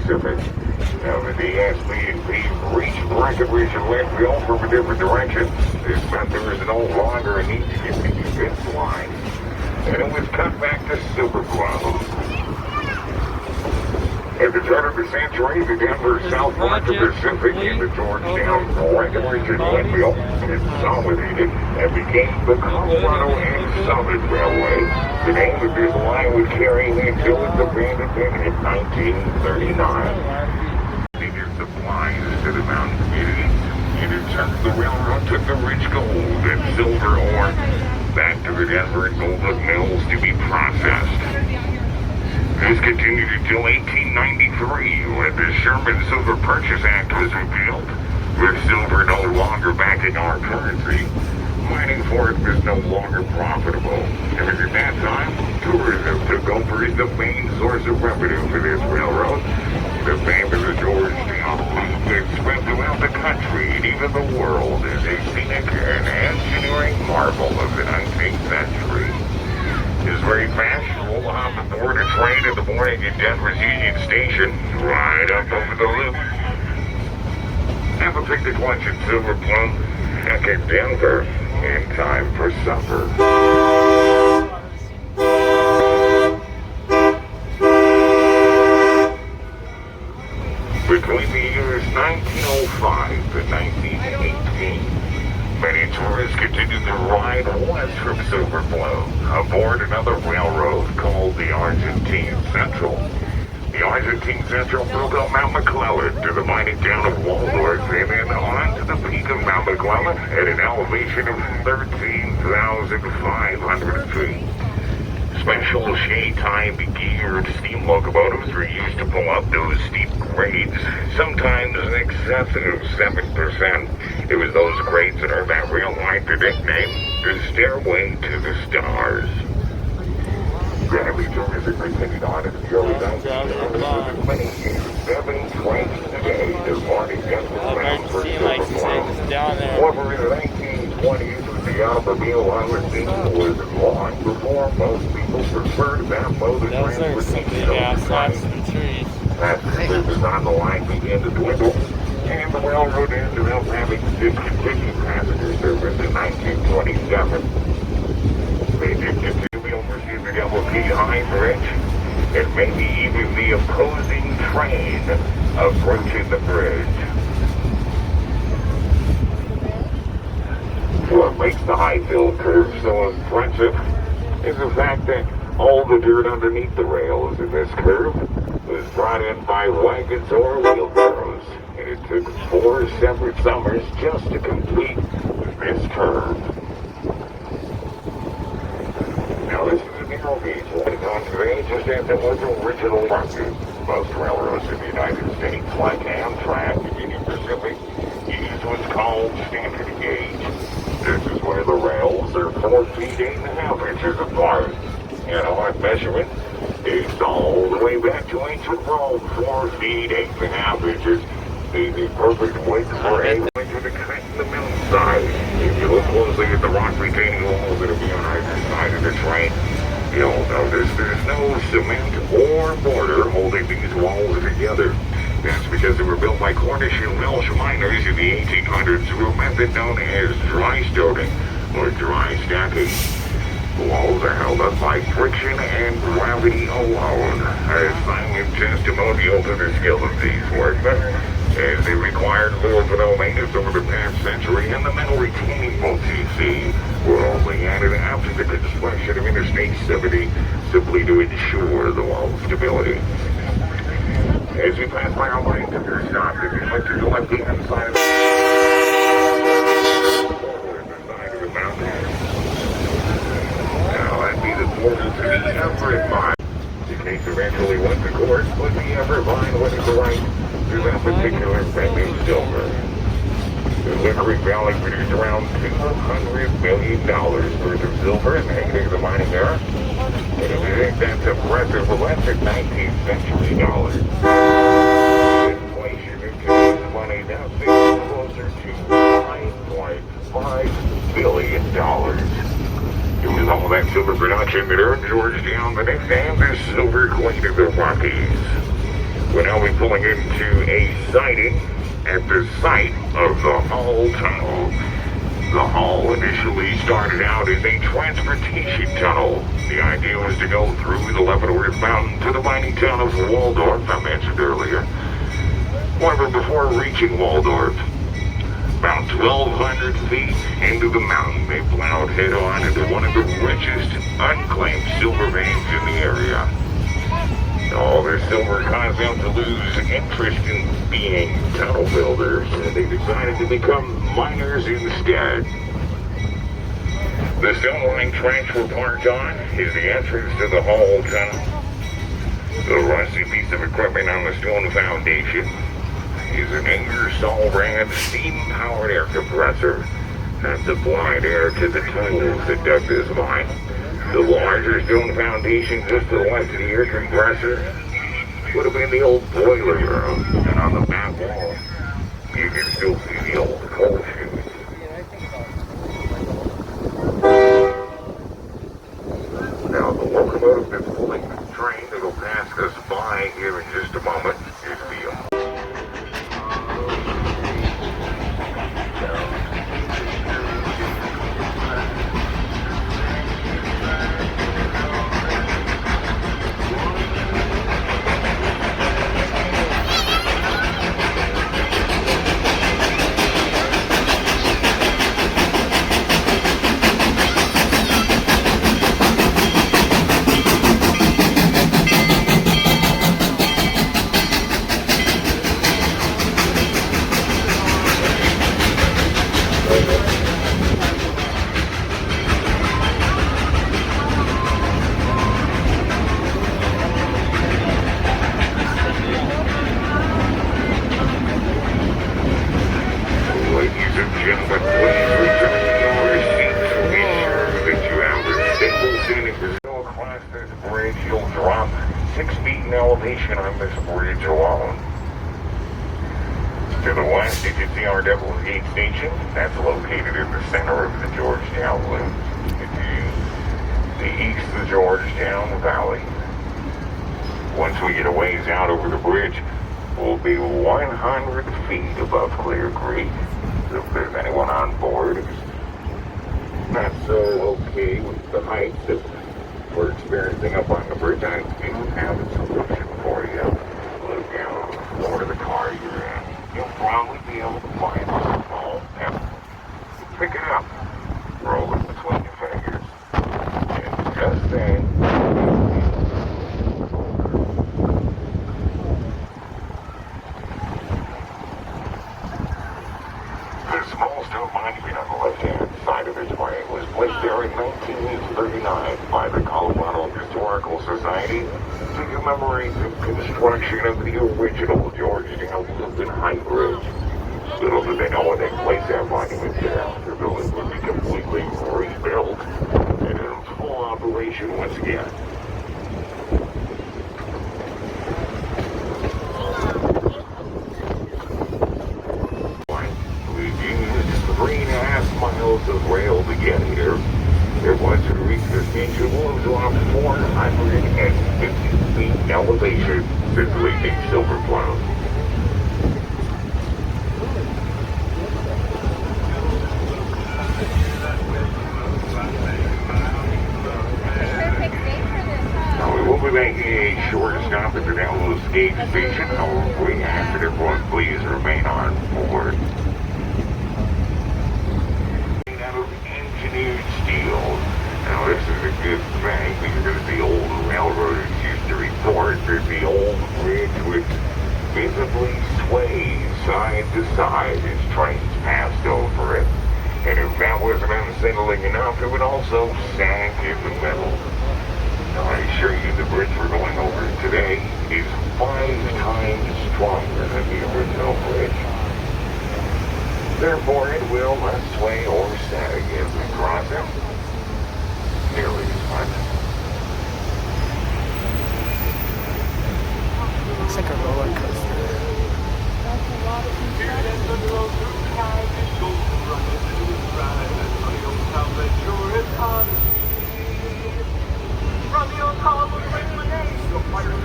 Pacific. Now, the DSB&P reached Breckenridge and Lakeville from a different direction. This meant there is no longer a need to continue this line. And it was cut back to Silverbloom. At the turn of the century, the Denver Southwest Pacific and the Georgetown, Breckenridge, and Lakeville consolidated and became the Colorado and Southern Railway. The name of this line would carry until its abandonment in 1939. Needed supplies to the mountain communities, and in turn the railroad took the rich gold and silver ore back to the Denver and Gold mills to be processed. This continued until 1893, when the Sherman Silver Purchase Act was repealed, with silver no longer backing our currency. Mining for it was no longer profitable. And at that time, tourism took over as the main source of revenue for this railroad. The fame of the Georgetown movement spread throughout the country and even the world as a scenic and engineering marvel of the 19th century. It's very fashionable to hop aboard a train in the morning at Denver's Union Station, right up over the loop. Have a picnic lunch at Silverbloom, back in Denver, in time for supper. Between the years 1905 and 1918, many tourists continued to ride west from Silverbloom aboard another railroad called the Argentine Central. The Argentine Central moved up Mount McClellan to the mining town of Waldorf and then on to the peak of Mount McClellan at an elevation of 13,500 feet. Special shade-timed geared steam locomotives were used to pull up those steep grades, sometimes in excess of 7%. It was those grades that earned that rail line the nickname, the Stairway to the Stars. Gravity tourism continued on in the early 1900s with many 7 trains a day departing Denver bound for Silverbloom. However, in the 1920s, the automobile on the scene was long before most people preferred that mode of transportation. Passengers on the line began to dwindle, and the railroad ended up having discontinued passenger service in 1927. They did continue oversee the Double Key High Bridge, and maybe even the opposing train approaching the bridge. What makes the high-fill curve so impressive is the fact that all the dirt underneath the rails in this curve was brought in by wagons or wheelbarrows, and it took 4 separate summers just to complete this curve. Now this is a narrow gauge line on today just as it was originally marketed. Most railroads in the United States, like Amtrak and Union Pacific, use what's called standard gauge. This is where the rails are 4 feet 8.5 inches apart. And our measurement dates all the way back to ancient Rome, 4 feet 8.5 inches. The perfect width for a winter to cut in the mountainside. If you look closely at the rock retaining walls that will be on either side of the train, you'll notice there's no cement or mortar holding these walls together. That's because they were built by Cornish and Welsh miners in the 1800s through a method known as dry stoning or dry stacking. The walls are held up by friction and gravity alone, a silent testimonial to the skill of these workmen, as they required little to no maintenance over the past century, and the metal retaining bolts you see were only added after the construction of Interstate 70 simply to ensure the wall stability. As we pass by our line to your stop, if you look to the left-hand side of the mountain, now that'd be the portal to the Everett Mine. The case eventually went to court, but the Everett Mine went to the right to that particular pending silver. The Licorice Valley produced around $200 million worth of silver in the heyday of the mining era. And if you think that's impressive, well, that's in 19th century dollars. Inflation in today's money now seems closer to $9.5 billion. It was all that silver production that earned Georgetown the nickname the Silver Queen of the Rockies. We'll now be pulling into a siding at the site of the Hall Tunnel. The Hall initially started out as a transportation tunnel. The idea was to go through the Leavenworth Mountain to the mining town of Waldorf, I mentioned earlier. However, before reaching Waldorf, about 1,200 feet into the mountain, they plowed head-on into one of the richest unclaimed silver veins in the area. All their silver caused them to lose interest in being tunnel builders, and they decided to become miners instead. The stone line tracks we're parked on is the entrance to the Hall Tunnel. The rusty piece of equipment on the stone foundation is an Ingersoll-Rand steam-powered air compressor that supplied air to the tunnels that dug this mine. The larger stone foundation just to the left of the air compressor would have been the old boiler room, and on the back wall, you can still see the old coal chute. Now, the locomotive that's pulling the train that'll pass us by here in just a moment is the elevation on this bridge alone. To the west, you can see our Devil's Gate Station. That's located in the center of the Georgetown Loop. To the east of the Georgetown Valley. Once we get a ways out over the bridge, we'll be 100 feet above Clear Creek. So if there's anyone on board who's not so okay with the heights that we're experiencing up on the bridge, I do have a solution for you. Look down on the floor of the car you're in. You'll probably be able to find a small pebble. Pick it up. Roll it between your fingers. And just saying. The small stone monument on the left-hand side of this train was placed there in 1939 by the Colorado Historical Society to commemorate the construction of the original Georgetown Loop and Height Bridge. Little did they know when they placed that monument there, the building would be completely rebuilt and in full operation once again. We've used 3.5 miles of rail to get here. It was to reach the station was off 450 feet elevation since leaving Silverbloom. Now we will be making a short stop at the Devil's Gate Station. However, we ask that everyone please remain on board. Engineered steel. Now this is a good thing because the old railroaders used to report that the old bridge would visibly sway side to side as trains passed over it. And if that wasn't unsettling enough, it would also sag in the middle. Now I assure you the bridge we're going over today is 5 times stronger than the original bridge. Therefore, it will not sway or sag as we cross it. Nearly as much. Looks like a roller coaster.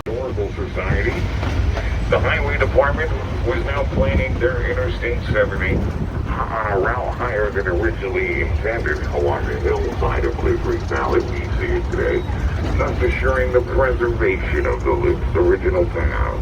Historical Society now planning their Interstate 70 on a route higher than originally intended along the hillside of Blue Creek Valley. We see it today, thus assuring the preservation of the loop's original path.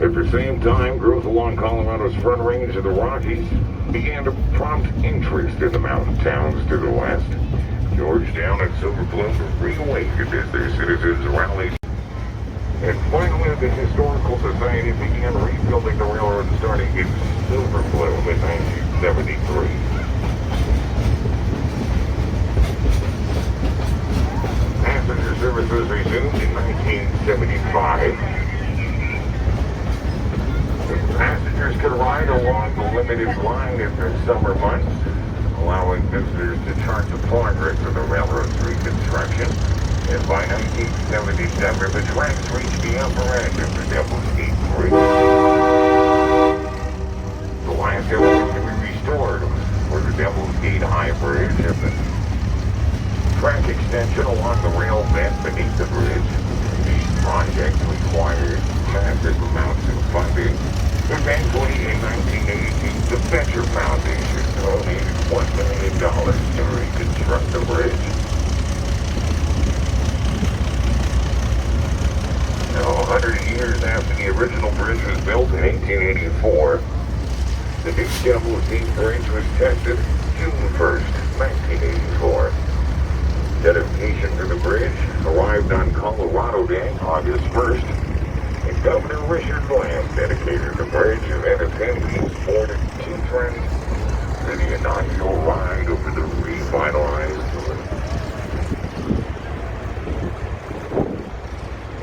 At the same time, growth along Colorado's front range of the Rockies began to prompt interest in the mountain towns to the west. Georgetown and Silverbloom reawakened as their citizens rallied. And finally, the Historical Society began rebuilding the railroad starting in Silverbloom in 1973. Passenger services resumed in 1975. Passengers could ride along the limited line in the summer months, allowing visitors to chart the progress of the railroad's reconstruction. And by 1977, the tracks reached the upper end of the Devil's Gate Bridge. The last element to be restored was the Devil's Gate High Bridge and the track extension along the rail bed beneath the bridge. These projects required massive amounts of funding. Eventually, in 1982, the Venture Foundation donated $1 million to reconstruct the bridge. Now, 100 years after the original bridge was built in 1884, the new Devil's Gate Bridge was tested June 1st, 1984. Dedication for the bridge arrived on Colorado Day, August 1st. And Governor Richard Bland dedicated the bridge, and then attendees boarded two trains for the inaugural ride over the revitalized bridge.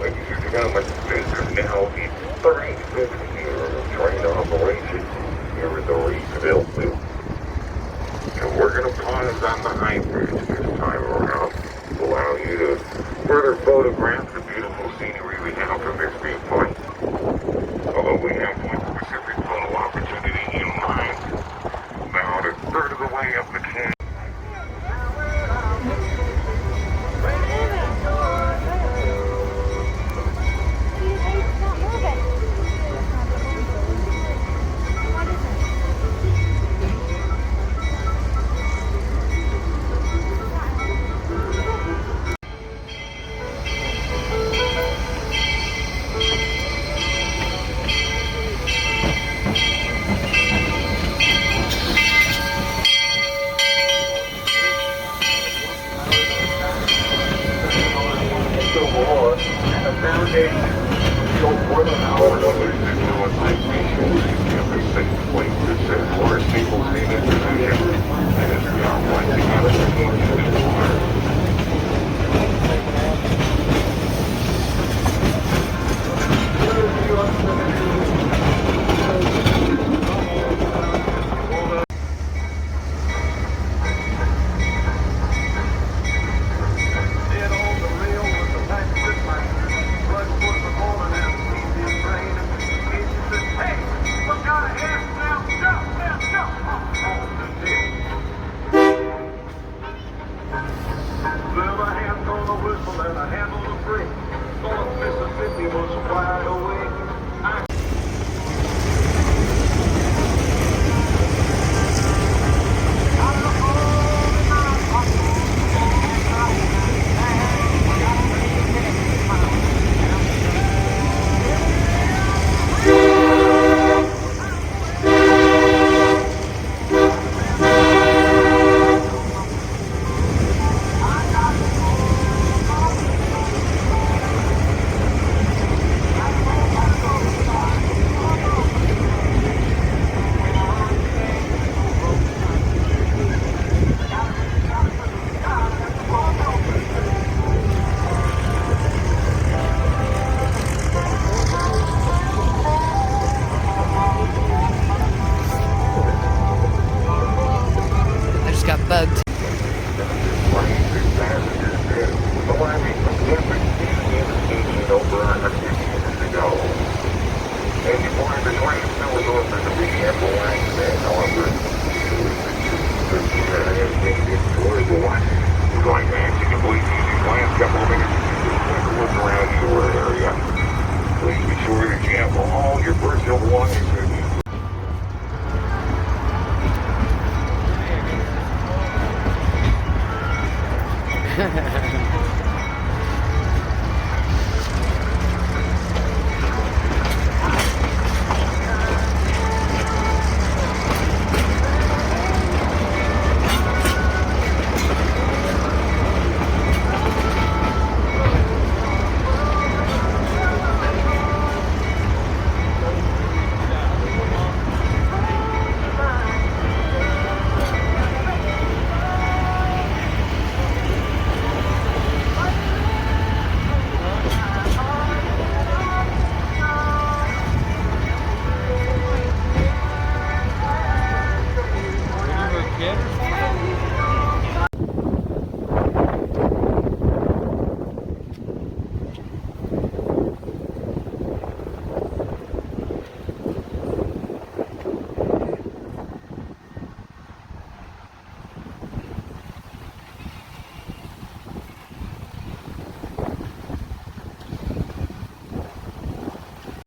Ladies and gentlemen, this is now the 35th year of train operation here at the rebuilt loop. And we're going to pause on the high bridge this time around to allow you to further photograph the beautiful scenery we have from this viewpoint. Although we have one specific photo opportunity in mind, about a third of the way up the canyon. Hey, look out ahead now, jump, jump, jump. sure to gamble all your personal belongings